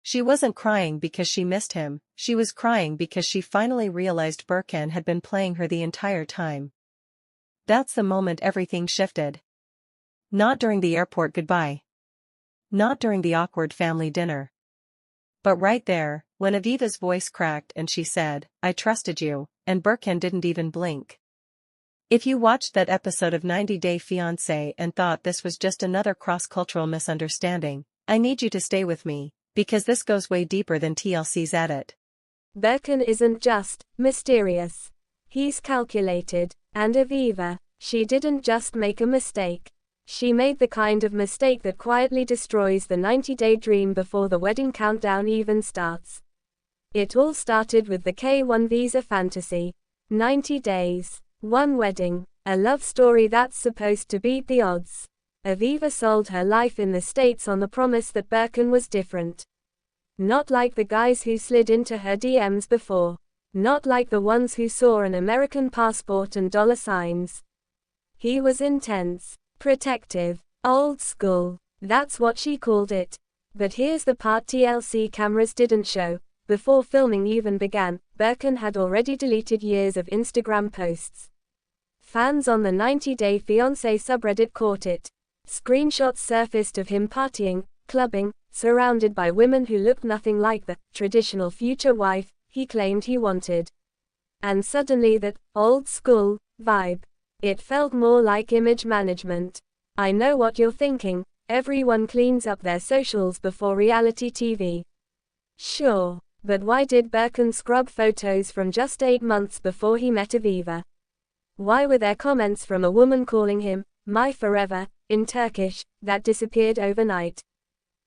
She wasn't crying because she missed him, she was crying because she finally realized Birkan had been playing her the entire time. That's the moment everything shifted. Not during the airport goodbye. Not during the awkward family dinner. But right there, when Aviva's voice cracked and she said, "I trusted you," and Birkan didn't even blink. If you watched that episode of 90 Day Fiancé and thought this was just another cross-cultural misunderstanding, I need you to stay with me, because this goes way deeper than TLC's edit. Birkan isn't just mysterious. He's calculated, and Aviva, she didn't just make a mistake. She made the kind of mistake that quietly destroys the 90-day dream before the wedding countdown even starts. It all started with the K1 visa fantasy. 90 days, one wedding, a love story that's supposed to beat the odds. Aviva sold her life in the States on the promise that Birkan was different. Not like the guys who slid into her DMs before. Not like the ones who saw an American passport and dollar signs. He was intense. Protective, old school, that's what she called it. But here's the part TLC cameras didn't show. Before filming even began, Birkan had already deleted years of Instagram posts. Fans on the 90 Day Fiancé subreddit caught it. Screenshots surfaced of him partying, clubbing, surrounded by women who looked nothing like the traditional future wife he claimed he wanted. And suddenly that old school vibe. It felt more like image management. I know what you're thinking, everyone cleans up their socials before reality TV. Sure, but why did Birkan scrub photos from just 8 months before he met Aviva? Why were there comments from a woman calling him, "my forever," in Turkish, that disappeared overnight?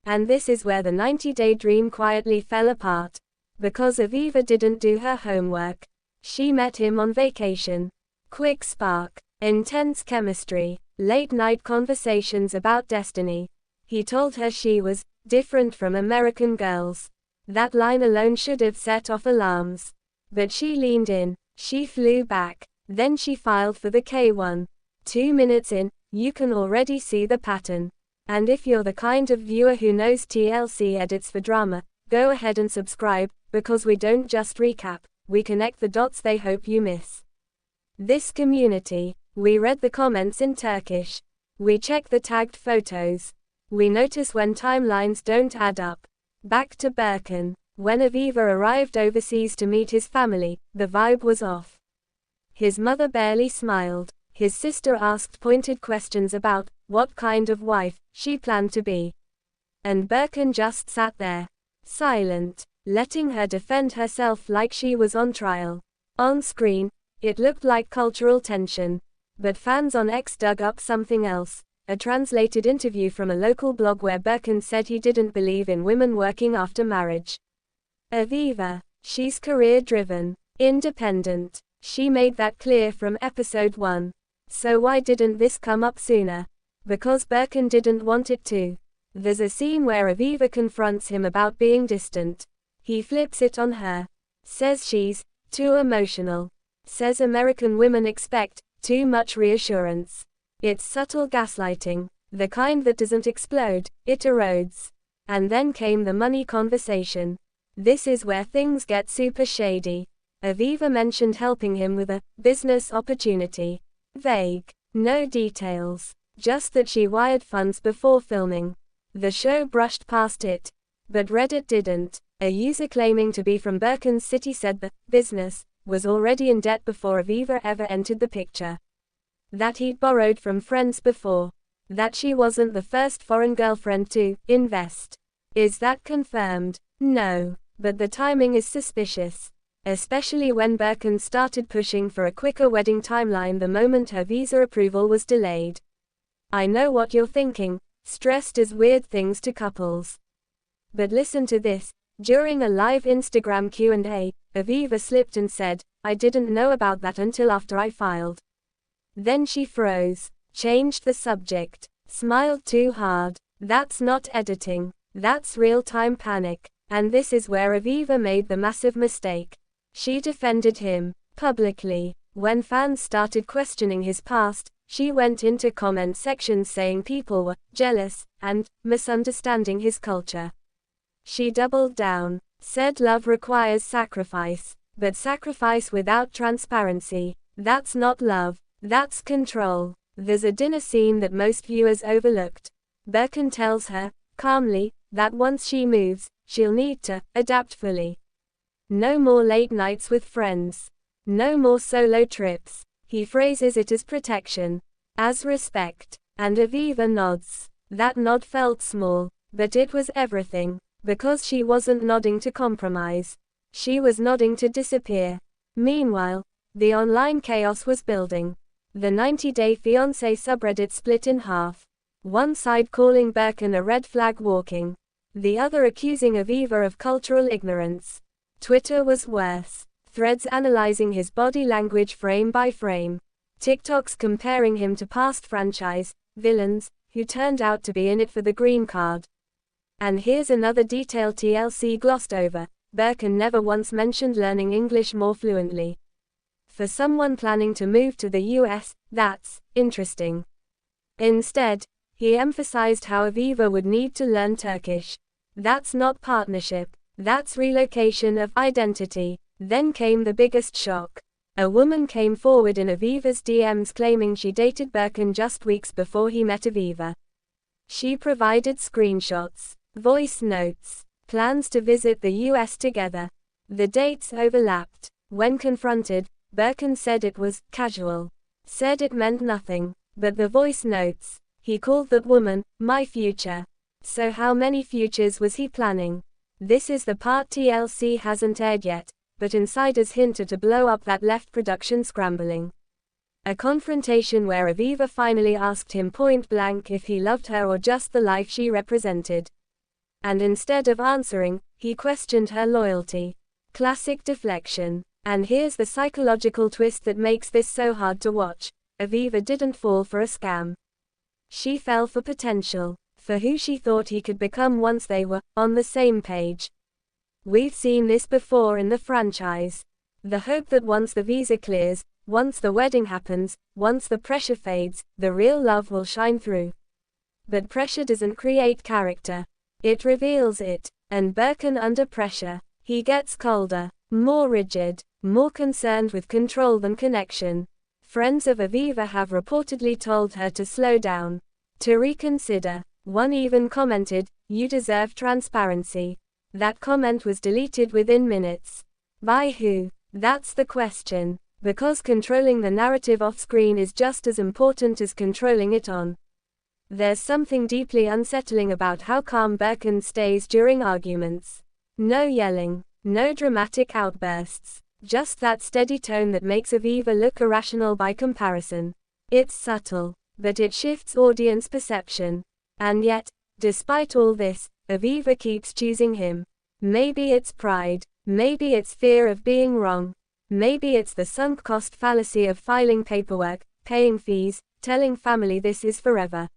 And this is where the 90-day dream quietly fell apart. Because Aviva didn't do her homework. She met him on vacation. Quick spark, intense chemistry, late-night conversations about destiny. He told her she was different from American girls. That line alone should have set off alarms. But she leaned in, she flew back, then she filed for the K1. 2 minutes in, you can already see the pattern. And if you're the kind of viewer who knows TLC edits for drama, go ahead and subscribe, because we don't just recap, we connect the dots they hope you miss. This community, we read the comments in Turkish. We check the tagged photos. We notice when timelines don't add up. Back to Birkan. When Aviva arrived overseas to meet his family, the vibe was off. His mother barely smiled. His sister asked pointed questions about what kind of wife she planned to be. And Birkan just sat there, silent, letting her defend herself like she was on trial. On screen, it looked like cultural tension. But fans on X dug up something else. A translated interview from a local blog where Birkan said he didn't believe in women working after marriage. Aviva, she's career-driven, independent. She made that clear from episode 1. So why didn't this come up sooner? Because Birkan didn't want it to. There's a scene where Aviva confronts him about being distant. He flips it on her. Says she's too emotional. Says American women expect too much reassurance. It's subtle gaslighting, the kind that doesn't explode, it erodes. And then came the money conversation. This is where things get super shady. Aviva mentioned helping him with a business opportunity. Vague. No details. Just that she wired funds before filming. The show brushed past it. But Reddit didn't. A user claiming to be from Birkan's city said the business was already in debt before Aviva ever entered the picture. That he'd borrowed from friends before. That she wasn't the first foreign girlfriend to invest. Is that confirmed? No. But the timing is suspicious. Especially when Birkan started pushing for a quicker wedding timeline the moment her visa approval was delayed. I know what you're thinking, stress does weird things to couples. But listen to this. During a live Instagram Q&A, Aviva slipped and said, "I didn't know about that until after I filed." Then she froze, changed the subject, smiled too hard. That's not editing. That's real-time panic. And this is where Aviva made the massive mistake. She defended him, publicly. When fans started questioning his past, she went into comment sections saying people were jealous and misunderstanding his culture. She doubled down, said love requires sacrifice, but sacrifice without transparency, that's not love, that's control. There's a dinner scene that most viewers overlooked. Birkan tells her, calmly, that once she moves, she'll need to adapt fully. No more late nights with friends. No more solo trips. He phrases it as protection, as respect, and Aviva nods. That nod felt small, but it was everything, because she wasn't nodding to compromise. She was nodding to disappear. Meanwhile, the online chaos was building. The 90-day Fiancé subreddit split in half. One side calling Birkan a red flag walking, the other accusing Aviva of cultural ignorance. Twitter was worse. Threads analyzing his body language frame by frame. TikToks comparing him to past franchise villains who turned out to be in it for the green card. And here's another detail TLC glossed over. Birkan never once mentioned learning English more fluently. For someone planning to move to the US, that's interesting. Instead, he emphasized how Aviva would need to learn Turkish. That's not partnership, that's relocation of identity. Then came the biggest shock. A woman came forward in Aviva's DMs claiming she dated Birkan just weeks before he met Aviva. She provided screenshots, voice notes, plans to visit the US together. The dates overlapped. When confronted, Birkan said it was casual. Said it meant nothing. But the voice notes, he called that woman, my future. So how many futures was he planning? This is the part TLC hasn't aired yet, but insiders hinted to blow up that left production scrambling. A confrontation where Aviva finally asked him point blank if he loved her or just the life she represented. And instead of answering, he questioned her loyalty. Classic deflection. And here's the psychological twist that makes this so hard to watch. Aviva didn't fall for a scam. She fell for potential, for who she thought he could become once they were on the same page. We've seen this before in the franchise. The hope that once the visa clears, once the wedding happens, once the pressure fades, the real love will shine through. But pressure doesn't create character. It reveals it. And Birkan under pressure, he gets colder, more rigid, more concerned with control than connection. Friends of Aviva have reportedly told her to slow down, to reconsider. One even commented, "You deserve transparency." That comment was deleted within minutes. By who? That's the question. Because controlling the narrative off-screen is just as important as controlling it on. There's something deeply unsettling about how calm Birkan stays during arguments. No yelling, no dramatic outbursts. Just that steady tone that makes Aviva look irrational by comparison. It's subtle, but it shifts audience perception. And yet, despite all this, Aviva keeps choosing him. Maybe it's pride, maybe it's fear of being wrong, maybe it's the sunk cost fallacy of filing paperwork, paying fees, telling family this is forever.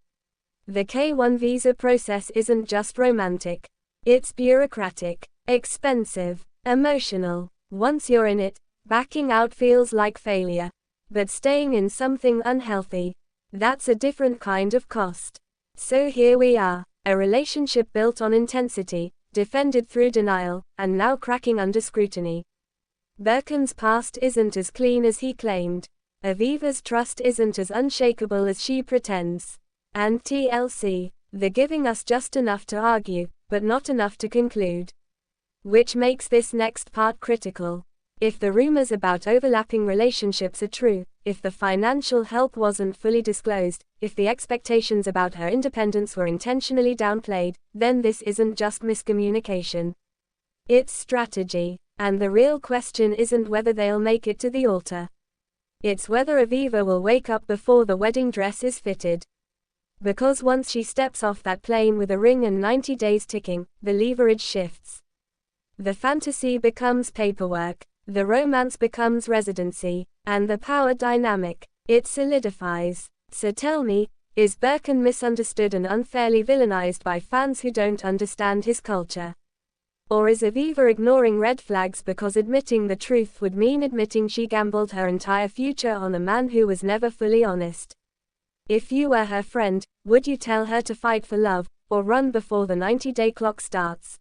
The K1 visa process isn't just romantic. It's bureaucratic, expensive, emotional. Once you're in it, backing out feels like failure. But staying in something unhealthy, that's a different kind of cost. So here we are, a relationship built on intensity, defended through denial, and now cracking under scrutiny. Birkan's past isn't as clean as he claimed. Aviva's trust isn't as unshakable as she pretends. And TLC, they're giving us just enough to argue, but not enough to conclude. Which makes this next part critical. If the rumors about overlapping relationships are true, if the financial help wasn't fully disclosed, if the expectations about her independence were intentionally downplayed, then this isn't just miscommunication. It's strategy. And the real question isn't whether they'll make it to the altar. It's whether Aviva will wake up before the wedding dress is fitted. Because once she steps off that plane with a ring and 90 days ticking, the leverage shifts. The fantasy becomes paperwork, the romance becomes residency, and the power dynamic, it solidifies. So tell me, is Birkan misunderstood and unfairly villainized by fans who don't understand his culture? Or is Aviva ignoring red flags because admitting the truth would mean admitting she gambled her entire future on a man who was never fully honest? If you were her friend, would you tell her to fight for love, or run before the 90-day clock starts?